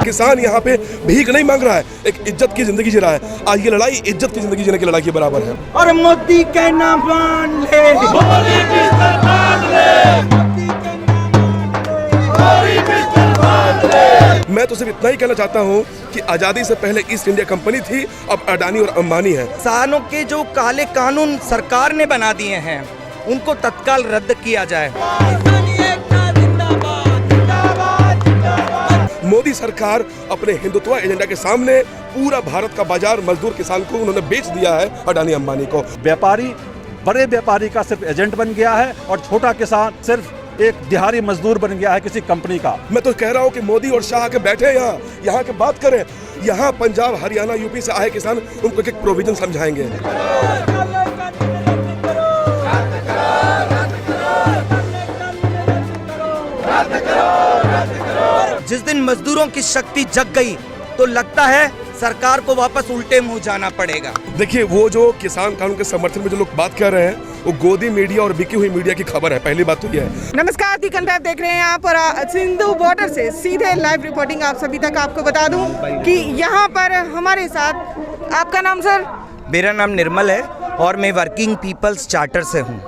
किसान यहाँ पे भीख नहीं मांग रहा है, एक इज्जत की जिंदगी जी रहा है। आज ये लड़ाई इज्जत की जिंदगी जीने की लड़ाई के बराबर है। और मोदी के नाम मान ले, मोदी के नाम मान ले। मैं तो सिर्फ इतना ही कहना चाहता हूँ कि आजादी से पहले ईस्ट इंडिया कंपनी थी, अब अडानी और अंबानी है। किसानों के जो काले कानून सरकार ने बना दिए हैं उनको तत्काल रद्द किया जाए। मोदी सरकार अपने हिंदुत्व एजेंडा के सामने पूरा भारत का बाजार मजदूर किसान को उन्होंने बेच दिया है अडानी अंबानी को। व्यापारी बड़े व्यापारी का सिर्फ एजेंट बन गया है और छोटा किसान सिर्फ एक दिहाड़ी मजदूर बन गया है किसी कंपनी का। मैं तो कह रहा हूँ कि मोदी और शाह के बैठे यहाँ के बात करें। यहाँ पंजाब हरियाणा यूपी से आए किसान उनको एक प्रोविजन समझाएंगे। जिस दिन मजदूरों की शक्ति जग गई तो लगता है सरकार को वापस उल्टे मुंह जाना पड़ेगा। देखिए, वो जो किसान कानून के समर्थन में जो लोग बात कर रहे हैं वो गोदी मीडिया और बिकी हुई मीडिया की खबर है। पहली बात तो ये है। नमस्कार, दीकन लाइव देख रहे हैं यहाँ पर सिंधु बॉर्डर से सीधे लाइव रिपोर्टिंग आप सभी तक। आपको बता दूं कि यहाँ पर हमारे साथ, आपका नाम सर? मेरा नाम निर्मल है और मैं वर्किंग पीपल्स चार्टर से हूँ।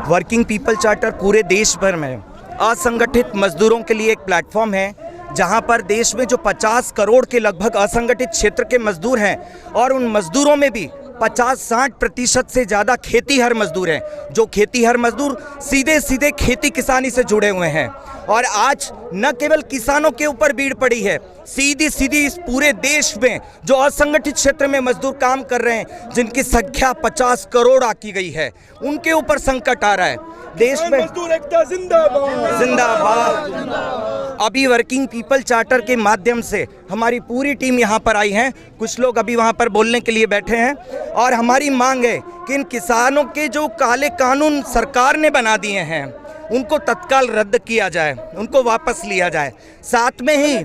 वर्किंग पीपल चार्टर पूरे देश भर में असंगठित मजदूरों के लिए एक प्लेटफॉर्म है जहां पर देश में जो 50 करोड़ के लगभग असंगठित क्षेत्र के मजदूर हैं और उन मजदूरों में भी 50-60% से ज़्यादा खेतीहर मजदूर हैं, जो खेतीहर मजदूर सीधे खेती किसानी से जुड़े हुए हैं। और आज न केवल किसानों के ऊपर भीड़ पड़ी है, सीधी इस पूरे देश में जो असंगठित क्षेत्र में मजदूर काम कर रहे हैं, जिनकी संख्या 50 करोड़ आकी गई है, उनके ऊपर संकट आ रहा है। देश में मजदूर एकता जिंदाबाद जिंदाबाद। अभी वर्किंग पीपल चार्टर के माध्यम से हमारी पूरी टीम यहाँ पर आई है। कुछ लोग अभी वहाँ पर बोलने के लिए बैठे हैं और हमारी मांग है कि इन किसानों के जो काले कानून सरकार ने बना दिए हैं उनको तत्काल रद्द किया जाए, उनको वापस लिया जाए। साथ में ही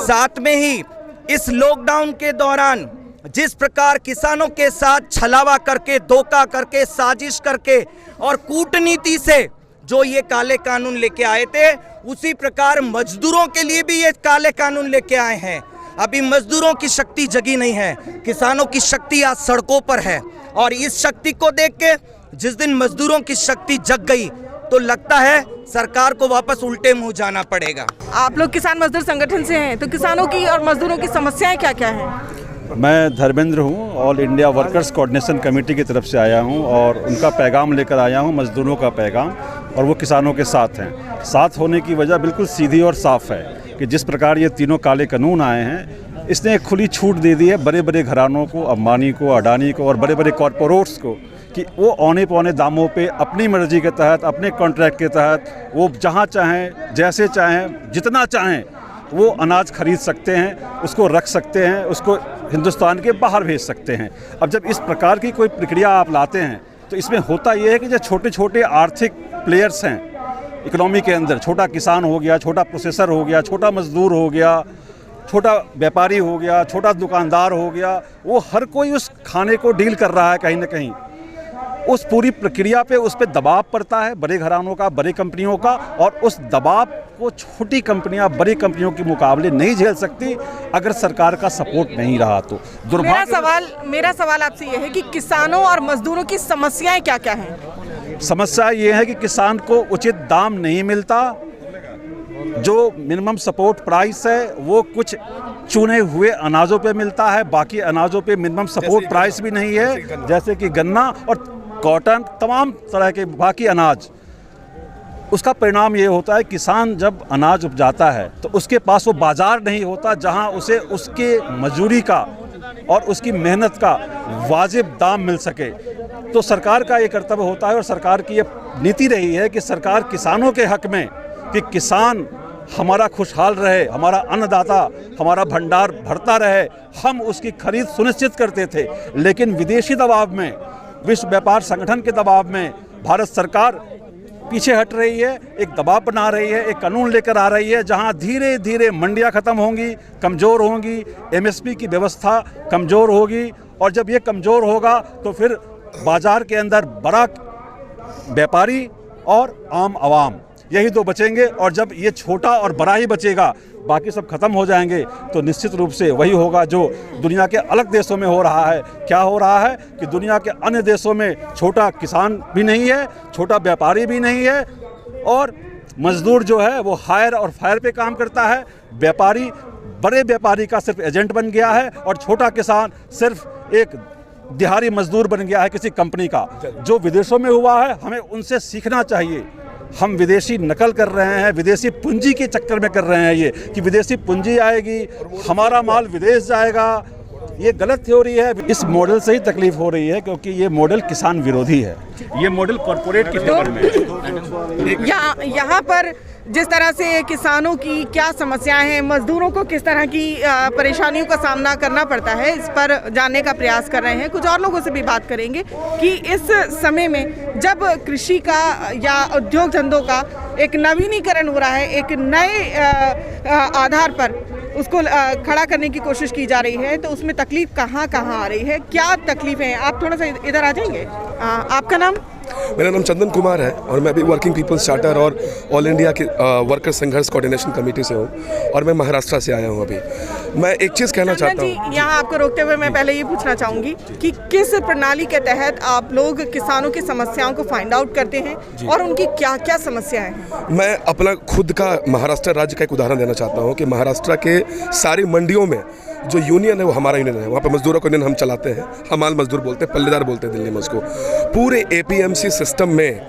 साथ में ही इस लॉकडाउन के दौरान जिस प्रकार किसानों के साथ छलावा करके, धोखा करके, साजिश करके और कूटनीति से जो ये काले कानून लेके आए थे, उसी प्रकार मजदूरों के लिए भी ये काले कानून लेके आए हैं। अभी मजदूरों की शक्ति जगी नहीं है, किसानों की शक्ति आज सड़कों पर है। और इस शक्ति को देख के जिस दिन मजदूरों की शक्ति जग गई तो लगता है सरकार को वापस उल्टे मुंह जाना पड़ेगा। आप लोग किसान मजदूर संगठन से हैं, तो किसानों की और मजदूरों की समस्याएं क्या क्या हैं? मैं धर्मेंद्र हूँ, all India workers coordination committee की तरफ से आया हूँ और उनका पैगाम लेकर आया हूँ, मजदूरों का पैगाम। और वो किसानों के साथ हैं। साथ होने की वजह बिल्कुल सीधी और साफ है कि जिस प्रकार ये तीनों काले कानून आए हैं, इसने एक खुली छूट दे दी है बड़े बड़े घरानों को, अंबानी को, अडानी को और बड़े बड़े कॉरपोरेट्स को कि वो औने पौने दामों पे अपनी मर्जी के तहत, अपने कॉन्ट्रैक्ट के तहत वो जहाँ चाहें, जैसे चाहें, जितना चाहें वो अनाज खरीद सकते हैं, उसको रख सकते हैं, उसको हिंदुस्तान के बाहर भेज सकते हैं। अब जब इस प्रकार की कोई प्रक्रिया आप लाते हैं तो इसमें होता ये है कि जो छोटे छोटे आर्थिक प्लेयर्स हैं इकोनॉमी के अंदर, छोटा किसान हो गया, छोटा प्रोसेसर हो गया, छोटा मजदूर हो गया, छोटा व्यापारी हो गया, छोटा दुकानदार हो गया, वो हर कोई उस खाने को डील कर रहा है कहीं ना कहीं। उस पूरी प्रक्रिया पे उस पर दबाव पड़ता है बड़े घरानों का, बड़ी कंपनियों का, और उस दबाव को छोटी कंपनियां बड़ी कंपनियों के मुकाबले नहीं झेल सकती अगर सरकार का सपोर्ट नहीं रहा तो। मेरा सवाल आपसे ये है कि किसानों और मजदूरों की समस्याएं क्या क्या हैं? समस्या ये है कि किसान को उचित दाम नहीं मिलता, जो मिनिमम सपोर्ट प्राइस है वो कुछ चुने हुए अनाजों पे मिलता है, बाकी अनाजों पे मिनिमम सपोर्ट प्राइस भी नहीं है, जैसे कि गन्ना और कॉटन, तमाम तरह के बाकी अनाज। उसका परिणाम ये होता है किसान जब अनाज उपजाता है तो उसके पास वो बाजार नहीं होता जहां उसे उसके मजदूरी का और उसकी मेहनत का वाजिब दाम मिल सके। तो सरकार का ये कर्तव्य होता है और सरकार की ये नीति रही है कि सरकार किसानों के हक में कि किसान हमारा खुशहाल रहे, हमारा अन्नदाता, हमारा भंडार भरता रहे, हम उसकी खरीद सुनिश्चित करते थे। लेकिन विदेशी दबाव में, विश्व व्यापार संगठन के दबाव में भारत सरकार पीछे हट रही है, एक दबाव बना रही है, एक कानून लेकर आ रही है जहां धीरे धीरे मंडियां खत्म होंगी, कमज़ोर होंगी, एमएसपी की व्यवस्था कमज़ोर होगी और जब ये कमज़ोर होगा तो फिर बाज़ार के अंदर बड़ा व्यापारी और आम आवाम, यही दो बचेंगे। और जब ये छोटा और बड़ा ही बचेगा, बाकी सब खत्म हो जाएंगे, तो निश्चित रूप से वही होगा जो दुनिया के अलग देशों में हो रहा है। क्या हो रहा है कि दुनिया के अन्य देशों में छोटा किसान भी नहीं है, छोटा व्यापारी भी नहीं है, और मजदूर जो है वो हायर और फायर पे काम करता है। व्यापारी बड़े व्यापारी का सिर्फ एजेंट बन गया है, और छोटा किसान सिर्फ एक दिहाड़ी मजदूर बन गया है किसी कंपनी का। जो विदेशों में हुआ है, हमें उनसे सीखना चाहिए। हम विदेशी नकल कर रहे हैं, विदेशी पूंजी के चक्कर में कर रहे हैं ये, कि विदेशी पूंजी आएगी, हमारा माल विदेश जाएगा। ये गलत थ्योरी है। इस मॉडल से ही तकलीफ हो रही है, क्योंकि ये मॉडल किसान विरोधी है। ये मॉडल कॉरपोरेट की फेवर में है। यहाँ पर जिस तरह से किसानों की क्या समस्याएं हैं, मजदूरों को किस तरह की परेशानियों का सामना करना पड़ता है, इस पर जानने का प्रयास कर रहे हैं। कुछ और लोगों से भी बात करेंगे कि इस समय में जब कृषि का या उद्योग धंधों का एक नवीनीकरण हो रहा है, एक नए आधार पर उसको खड़ा करने की कोशिश की जा रही है, तो उसमें तकलीफ कहाँ कहाँ आ रही है, क्या तकलीफें हैं? आप थोड़ा सा इधर आ जाएंगे। आपका नाम? मेरा नाम चंदन कुमार है और मैं अभी वर्किंग पीपल्स चार्टर और ऑल इंडिया के वर्कर संघर्ष कोऑर्डिनेशन कमेटी से हूँ, और मैं महाराष्ट्र से आया हूँ। अभी मैं एक चीज़ कहना चाहता हूँ, यहाँ आपको रोकते हुए मैं पहले ये पूछना चाहूँगी कि किस प्रणाली के तहत आप लोग किसानों की समस्याओं को फाइंड आउट करते हैं और उनकी क्या क्या समस्याएं हैं? मैं अपना खुद का महाराष्ट्र राज्य का एक उदाहरण देना चाहता हूँ कि महाराष्ट्र के सारी मंडियों में जो यूनियन है वो हमारा यूनियन है। वहाँ पे मजदूरों को यूनियन हम चलाते हैं, हमाल मजदूर बोलते हैं, पल्लेदार बोलते हैं दिल्ली में उसको। पूरे एपीएमसी सिस्टम में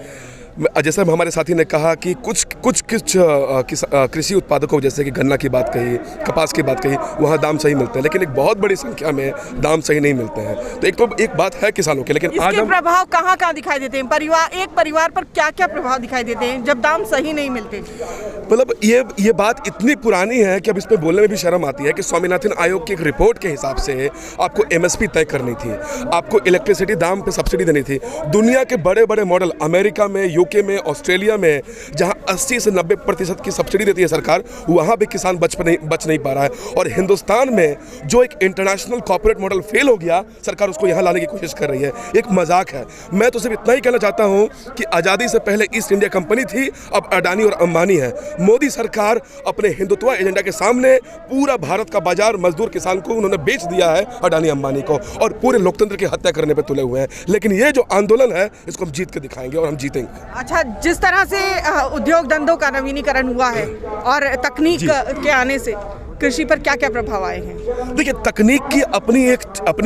जैसे हमारे साथी ने कहा कि कुछ कृषि उत्पादकों, जैसे कि गन्ना की बात कही, कपास की बात कही, वहाँ दाम सही मिलते हैं, लेकिन एक बहुत बड़ी संख्या में दाम सही नहीं मिलते हैं। तो एक बात है किसानों की, लेकिन आज प्रभाव कहाँ कहाँ दिखाई देते हैं? एक परिवार पर क्या क्या प्रभाव दिखाई देते हैं जब दाम सही नहीं मिलते? मतलब ये बात इतनी पुरानी है कि अब इस पे बोलने में भी शर्म आती है कि स्वामीनाथन आयोग की एक रिपोर्ट के हिसाब से आपको एमएसपी तय करनी थी, आपको इलेक्ट्रिसिटी दाम पे सब्सिडी देनी थी। दुनिया के बड़े बड़े मॉडल अमेरिका में, यूके में, ऑस्ट्रेलिया में, जहां 80 से 90% की सब्सिडी देती है सरकार, वहां भी किसान बच नहीं पा रहा है। और हिंदुस्तान में जो एक इंटरनेशनल कॉर्पोरेट मॉडल फेल हो गया, सरकार उसको यहाँ लाने की कोशिश कर रही है। एक मजाक है। मैं तो सिर्फ इतना ही कहना चाहता हूँ कि आज़ादी से पहले ईस्ट इंडिया कंपनी थी, अब अडानी और अंबानी है। मोदी सरकार अपने हिंदुत्व एजेंडा के सामने पूरा भारत का बाजार मजदूर किसान को उन्होंने बेच दिया है अडानी अंबानी को, और पूरे लोकतंत्र की हत्या करने पे तुले हुए हैं। लेकिन ये जो आंदोलन है, इसको हम जीत के दिखाएंगे और हम जीतेंगे। अच्छा, जिस तरह से उद्योग धंधों का नवीनीकरण हुआ है और तकनीक के आने से कृषि पर क्या क्या प्रभाव आए हैं? देखिए, तकनीक की अपनी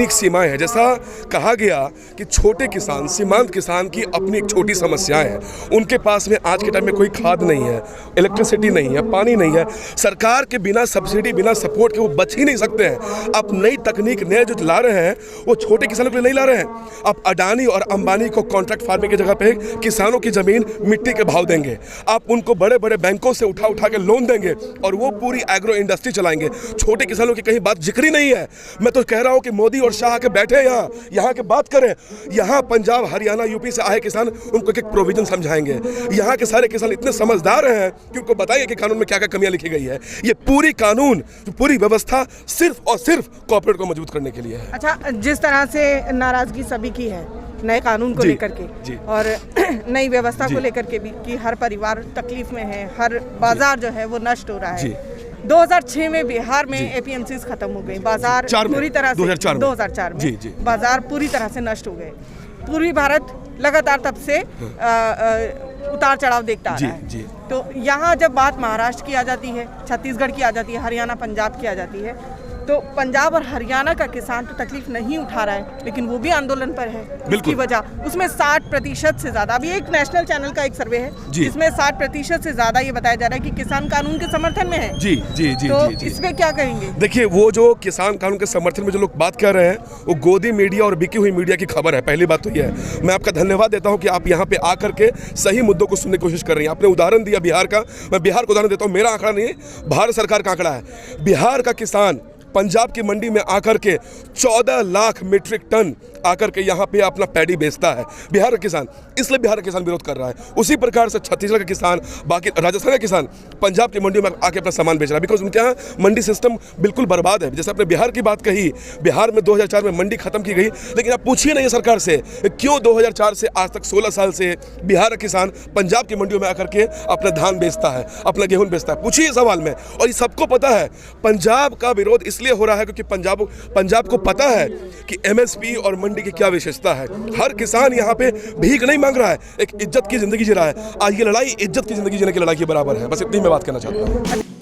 एक सीमाएं हैं। जैसा कहा गया कि छोटे किसान, सीमांत किसान की अपनी एक छोटी समस्याएं हैं। उनके पास में आज के टाइम में कोई खाद नहीं है, इलेक्ट्रिसिटी नहीं है, पानी नहीं है। सरकार के बिना सब्सिडी, बिना सपोर्ट के वो बच ही नहीं सकते हैं। आप नई तकनीक नए जो ला रहे हैं, वो छोटे किसानों के लिए नहीं ला रहे हैं। आप अडानी और अंबानी को कॉन्ट्रैक्ट फार्मिंग की जगह पे किसानों की जमीन मिट्टी के भाव देंगे। आप उनको बड़े बड़े बैंकों से उठा के लोन देंगे और वो पूरी एग्रो इंडस्ट्री चलाएंगे। छोटे किसानों की कहीं बात जिक्र ही नहीं है। मैं तो कह रहा हूं कि मोदी और शाह के बैठे यहाँ के बात करें। यहाँ पंजाब, हरियाणा, यूपी से आए किसान, उनको एक प्रोविजन समझाएंगे। यहाँ के सारे किसान इतने समझदार हैं कि उनको बताइए कि कानून में क्या क्या कमियां लिखी गई है। ये पूरी कानून, पूरी व्यवस्था सिर्फ और सिर्फ कॉर्पोरेट को मजबूत करने के लिए है। अच्छा, जिस तरह से नाराजगी सभी की है नए कानून को लेकर के और नई व्यवस्था को लेकर के भी, कि हर परिवार तकलीफ में है, हर बाजार जो है वो नष्ट हो रहा है। 2006 में बिहार में एपीएमसीज खत्म हो गई, बाजार पूरी तरह से 2004 में बाजार पूरी तरह से नष्ट हो गए। पूर्वी भारत लगातार तब से उतार चढ़ाव देखता आ रहा है। तो यहाँ जब बात महाराष्ट्र की आ जाती है, छत्तीसगढ़ की आ जाती है, हरियाणा, पंजाब की आ जाती है, तो पंजाब और हरियाणा का किसान तो तकलीफ नहीं उठा रहा है, लेकिन वो भी आंदोलन पर है। इसकी वजह उसमें 60% से ज़्यादा, अभी एक नेशनल चैनल का एक सर्वे है जिसमें 60% से ज़्यादा ये बताया जा रहा है कि किसान कानून के समर्थन में है। तो इस पे क्या कहेंगे? देखिए, वो जो किसान कानून के समर्थन में जो लोग बात कर रहे हैं, वो गोदी मीडिया और बिकी हुई मीडिया की खबर है। पहली बात तो ये है। मैं आपका धन्यवाद देता हूँ कि आप यहाँ पे आकर के सही मुद्दों को सुनने की कोशिश कर रही हैं। आपने उदाहरण दिया बिहार का, मैं बिहार को उदाहरण देता हूँ। मेरा आंकड़ा नहीं है, भारत सरकार का आंकड़ा है। बिहार का किसान पंजाब की मंडी में आकर के 14 लाख मीट्रिक टन आकर के यहाँ पे अपना पैडी बेचता है बिहार का किसान, इसलिए बिहार का किसान विरोध कर रहा है। उसी प्रकार से छत्तीसगढ़ का किसान, बाकी राजस्थान का किसान पंजाब की मंडियों में आके अपना सामान बेच रहा है, बिकॉज उनके यहाँ मंडी सिस्टम बिल्कुल बर्बाद है। जैसे आपने बिहार की बात कही, बिहार में 2004 में मंडी खत्म की गई, लेकिन आप पूछिए नहीं सरकार से क्यों 2004 से आज तक 16 साल से बिहार का किसान पंजाब की मंडियों में आकर के अपना धान बेचता है, अपना गेहूं बेचता है। पूछिए सवाल में, और ये सबको पता है पंजाब का विरोध इसलिए हो रहा है क्योंकि पंजाब को पता है कि एमएसपी और मंडी की क्या विशेषता है। हर किसान यहाँ पे भीख नहीं मांग रहा है, एक इज्जत की जिंदगी जी रहा है। आज ये लड़ाई इज्जत की जिंदगी जीने की लड़ाई के बराबर है। बस इतनी मैं बात करना चाहता हूँ।